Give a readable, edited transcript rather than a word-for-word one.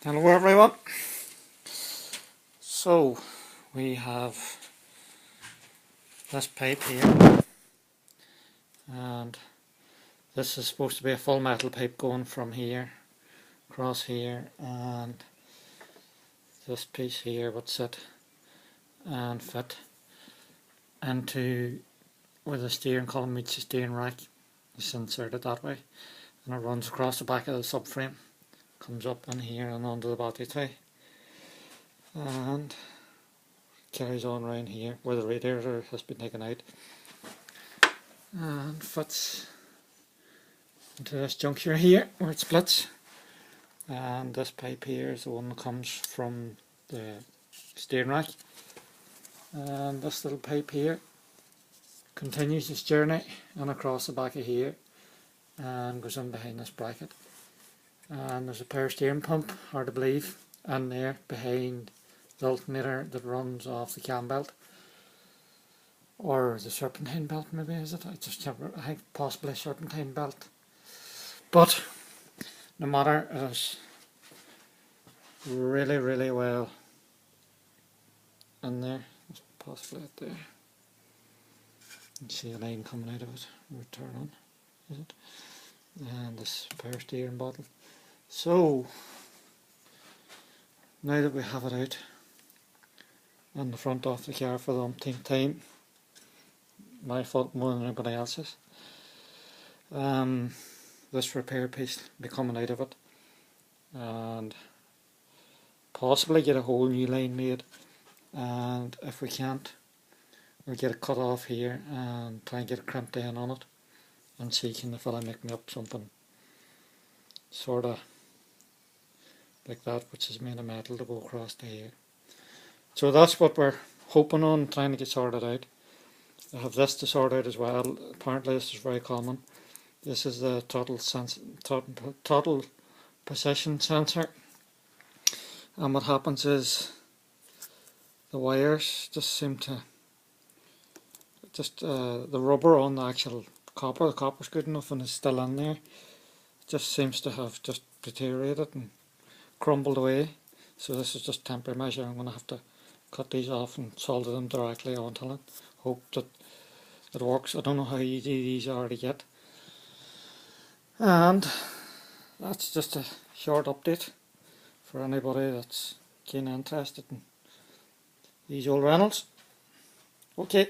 Hello everyone. So we have this pipe here, and this is supposed to be a full metal pipe going from here across here, and this piece here would sit and fit into where the steering column meets the steering rack. It's inserted that way, and it runs across the back of the subframe, comes up in here and onto the battery tray, and carries on around here where the radiator has been taken out and fits into this juncture here where it splits. And this pipe here is the one that comes from the steering rack, and this little pipe here continues its journey and across the back of here and goes in behind this bracket. And there's a power steering pump, hard to believe, in there behind the alternator that runs off the cam belt, or the serpentine belt maybe, is it? I think possibly serpentine belt. But no matter, it is really well in there. There's possibly it there. You can see a line coming out of it. Return on, is it? And this power steering bottle. So now that we have it out on the front of the car for the umpteenth time, my fault more than anybody else's, this repair piece will be coming out of it, and possibly get a whole new line made, and if we can't, we'll get it cut off here and try and get it crimped down on it and see can the fella make me up something sort of like that, which is made of metal to go across to here. So that's what we're hoping on, trying to get sorted out. I have this to sort out as well. Apparently this is very common. This is the throttle position sensor, and what happens is the wires just seem to the rubber on the actual copper, the copper's good enough and it's still in there, it just seems to have just deteriorated and crumbled away. So this is just temporary measure. I'm going to have to cut these off and solder them directly onto it. Hope that it works. I don't know how easy these are to get. And that's just a short update for anybody that's keen and interested in these old Reynolds. Okay.